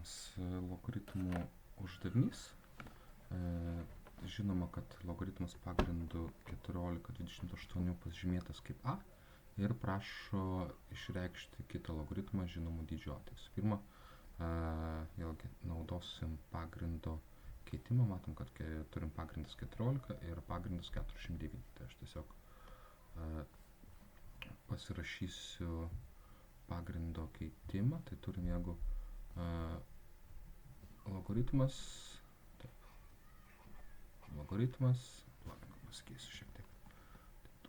Pirmas logaritmų uždavinys. Žinoma, kad logaritmas pagrindu 14,28 pažymėtas kaip A ir prašo išreikšti kitą logaritmą žinomų dydžių A. Pirma, vėlgi naudosim pagrindo keitimą. Matom, kad turim pagrindas 14 ir pagrindas 49. Tai aš tiesiog pasirašysiu pagrindo keitimą. Tai turim, jeigu logaritmas, pasikeisiu šiek tiek,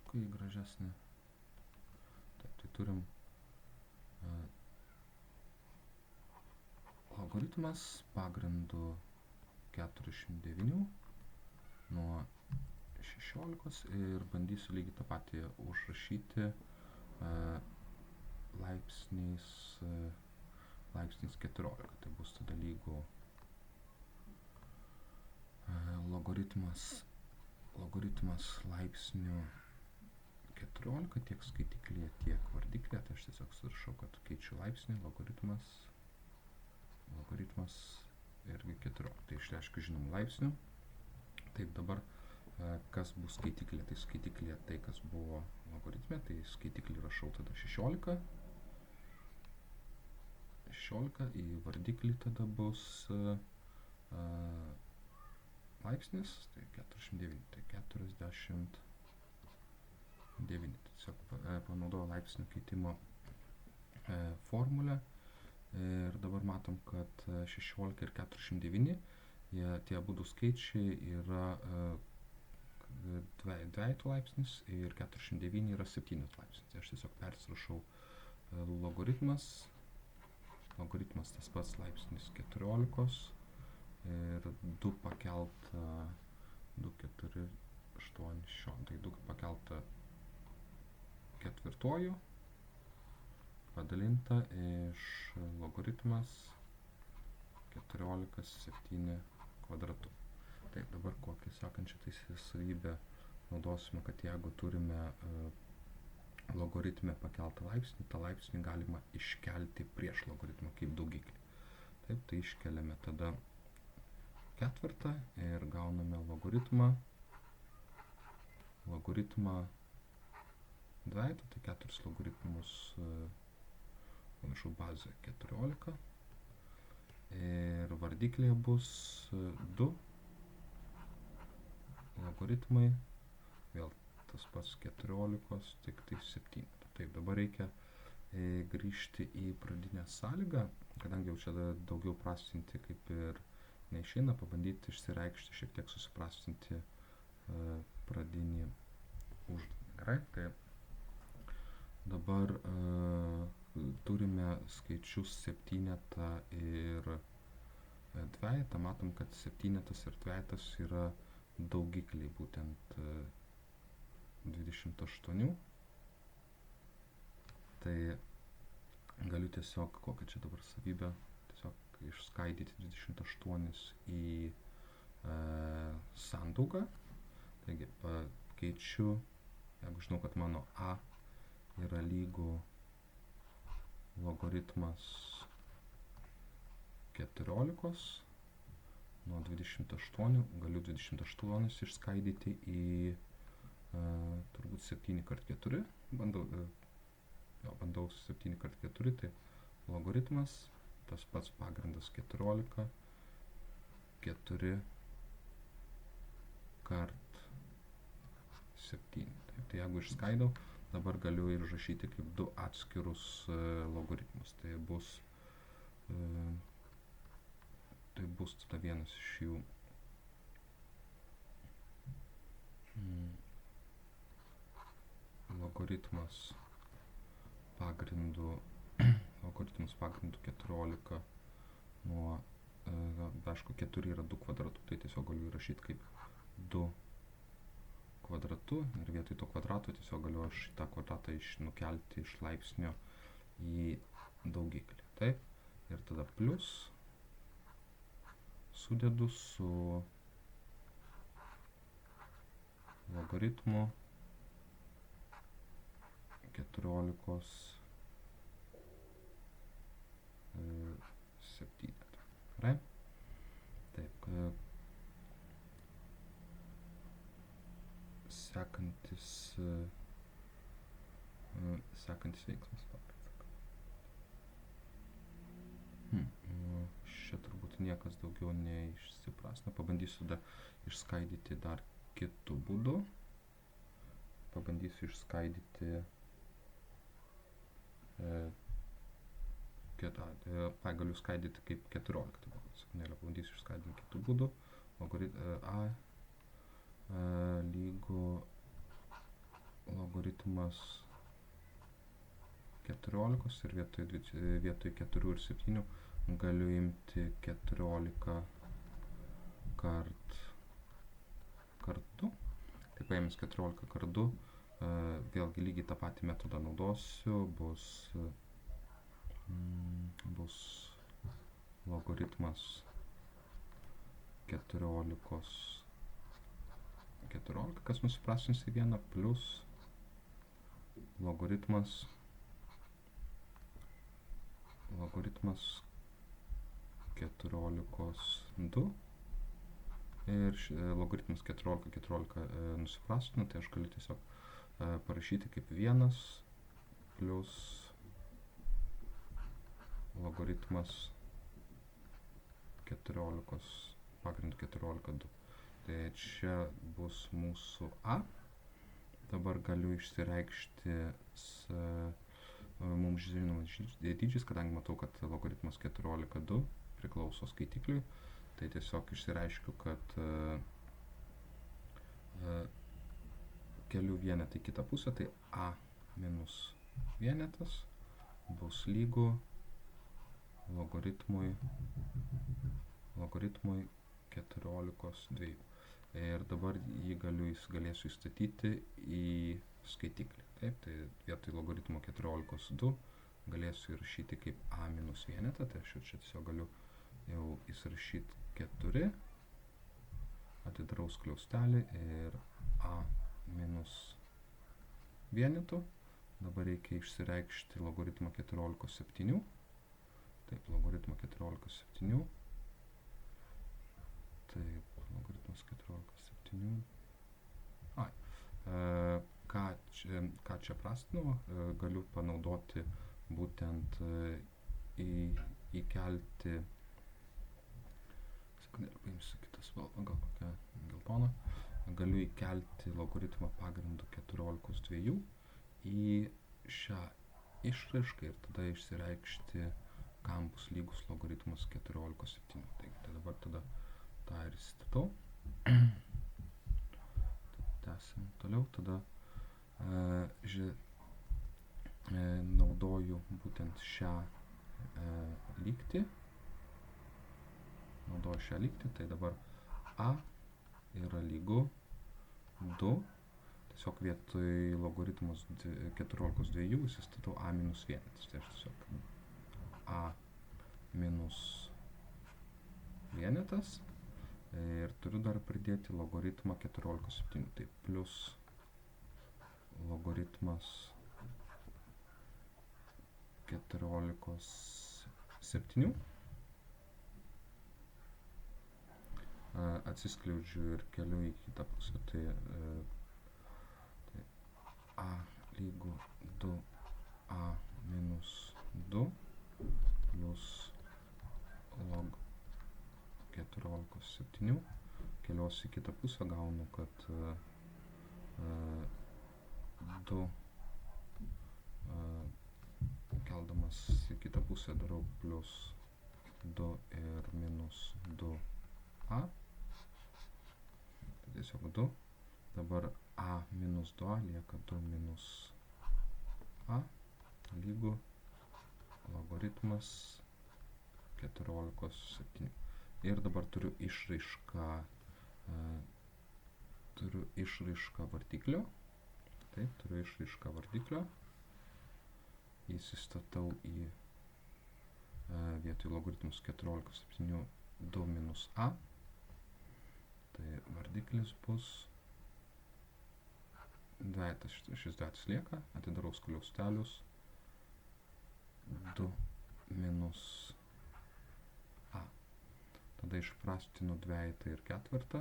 kai gražesnė. Taip, tai turim logaritmas pagrindu 49 nuo 16 ir bandysiu lygiai tą patį užrašyti laipsniais 14. Tai bus tada lygu logaritmas laipsnių 14 tiek skaitiklyje, tiek vardiklėje. Tai aš tiesiog surašau, kad keičiu laipsnį, logaritmas irgi 14. Tai išreiškiu žinomų laipsnių. Taip, dabar kas bus skaitiklėje? Tai skaitiklėje tai, kas buvo logaritme, tai skaitiklį rašau tada 16. Į vardiklį tada bus laipsnis, tai 49, tai 49. Tiesiog panaudoju laipsnių keitimo formulę ir dabar matom, kad 16 ir 49, tie abudu skaičiai yra dvejetų laipsnis ir 49 yra 7 laipsnis. Tai aš tiesiog persirašau logaritmas tas pats laipsnis 14 ir 2 pakelta 2, 4, 8, 6, tai 2 pakelta ketvirtojų padalinta iš logaritmas 14, 7 kvadratu. Taip, dabar kokią sekančią savybę naudosime, kad jeigu turime logaritme pakeltą laipsnį, tą laipsnį galima iškelti prieš logaritmą kaip daugiklį. Taip, tai iškeliame tada ketvirtą ir gauname logaritmą dvejetų, tai 4 logaritmus bazė 14 ir vardiklėje bus 2 logaritmai, vėl tas pats 14, tik tai 7. Taip, dabar reikia grįžti į pradinę sąlygą, kadangi jau čia daugiau prastinti kaip ir neišeina, pabandyti išsireikšti, šiek tiek susiprastinti pradinį uždavinį. Gerai, tai dabar turime skaičius septynetą ir dvejetą. Matom, kad septynetas ir dvejetas yra daugikliai, būtent 28. Tai galiu tiesiog, kokią čia dabar savybę, tiesiog išskaidyti 28 į sandaugą. Taigi pakeičiu, jeigu žinau, kad mano A yra lygu logaritmas 14 nuo 28, galiu 28 išskaidyti į turbūt 7x4, bandau 7x4, tai logaritmas, tas pats pagrindas 14, 4 kart 7. Tai jeigu išskaidau, dabar galiu ir rašyti kaip 2 atskirus logaritmus. Tai bus tada vienas iš jų logaritmas pagrindu 14 nuo, aišku, 4 yra 2 kvadratu, tai tiesiog galiu įrašyti kaip 2 kvadratu ir vietoj to kvadrato tiesiog galiu aš tą kvadratą nukelti iš laipsnio į daugiklį. Taip, ir tada plius sudedu su logaritmu 14 7. sekantis veiksmas. Čia turbūt niekas daugiau neišsiprasna. Pabandysiu išskaidyti dar kitų būdų. Pabandysiu išskaidyti galiu skaidyti kaip 14. Pabandysiu išskaidyti kitų būdų. A lygu logaritmas 14 ir vietoj 4 ir 7 galiu imti 14 kart 2. Tai paėmęs 14 kart 2, vėlgi lygiai tą patį metodą naudosiu, bus logaritmas 14, kas nusiprastins į 1, plus logaritmas 14 2 ir logaritmas 14 nusiprastino, tai aš galiu tiesiog parašyti kaip 1 plus logaritmas 14 pagrindu 14 2. Tai čia bus mūsų A. Dabar galiu išsireikšti mums žinomas dydžiais, kadangi matau, kad logaritmas 14 2 priklauso skaitikliui. Tai tiesiog išsireiškiu, kad keliu vienetą į kitą pusę, tai A minus vienetas bus lygu logaritmui 14 2. Ir dabar jį galėsiu įstatyti į skaitiklį. Taip, tai vietoj logaritmo 14 2 galėsiu įrašyti kaip A minus vienetą, tai aš čia tiesiog galiu jau įsirašyti 4, atidarau skliaustelį ir A minus vienetų. Dabar reikia išsireikšti logaritmą 14 7. Taip, logaritmą 14 7. Taip, logaritmas 14 7. Ką čia prastinau, galiu panaudoti būtent įkelti, paimsiu kitą spalvą, gal kokią geltoną, galiu įkelti logaritmą pagrindu 14 2 į šią išraišką ir tada išsireikšti, kam bus lygus logaritmas 14 7. Tai dabar tą ir įstatau. Tęsim toliau, tada naudoju būtent šią lygtį. Tai dabar A yra lygu 2. Tiesiog vietoj logaritmus 14 2 įsistatau A minus vienetas. Tai aš tiesiog A minus vienetas. Ir turiu dar pridėti logaritmą 14 7. Tai plus logaritmas 14 7. Atsiskleidžiu ir keliu į kitą pusę. Tai A lygu 2A minus 2 plus log 14 7. Keliuosi į kitą pusę, gaunu, kad 2 keldamas į kitą pusę darau plus 2 ir minus 2a. Tai tiesiog 2. Dabar a minus 2 lieka 2 minus a lygu logaritmas 14 7. Ir dabar turiu išraišką vardiklio. Taip, turiu išraišką vardiklio. Įsistatau į vietoj logaritmus 14 7 2 minus a. Tai vardiklis bus šis dvejetas lieka, atidarau skliaustelius 2 minus a. Tada išprastinu dvejetą ir ketvirtą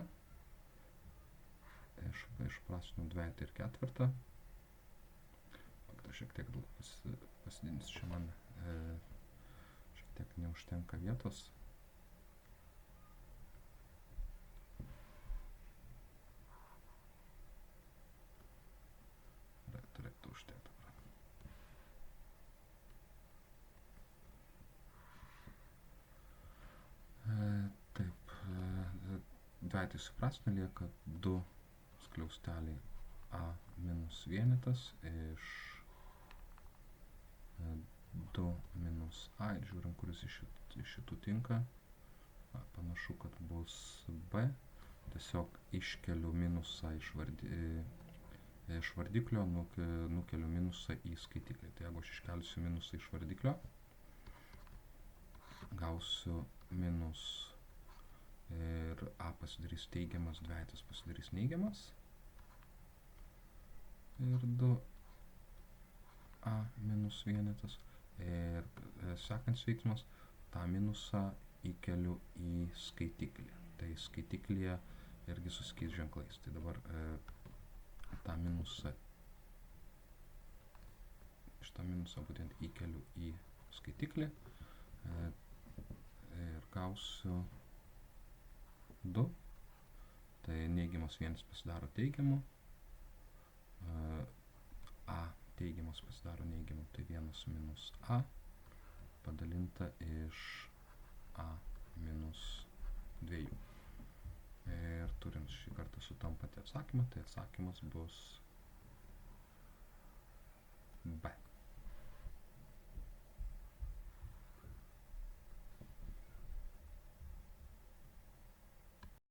išprasminu dvejetą ir ketvirtą. Šiek tiek pasididins čia man, šiek tiek neužtenka vietos. Turėtų užtekti. Taip, dvejetą suprasminu, lieka 2 skliausteliai a minus vienetas iš 2 minus a ir žiūrim, kuris iš šitų tinka. Panašu, kad bus b. Tiesiog iškeliu minusą iš vardiklio, nukeliu minusą į skaitiklį. Tai jeigu aš iškelsiu minusą iš vardiklio, gausiu minus ir a pasidarys teigiamas, dvejetas pasidarys neigiamas. Ir 2a minus vienetas. Ir sekantis veiksmas, tą minusą įkeliu į skaitiklį. Tai skaitiklyje irgi susikeis ženklais. Tai dabar tą minusą, šitą minusą būtent įkeliu į skaitiklį ir gausiu 2. Tai neigiamas vienas pasidaro teigiamu. A teigiamas pasidaro neigiamu, tai 1 minus a padalinta iš a minus 2. Ir turint šį kartą sutampantį atsakymą, tai atsakymas bus B.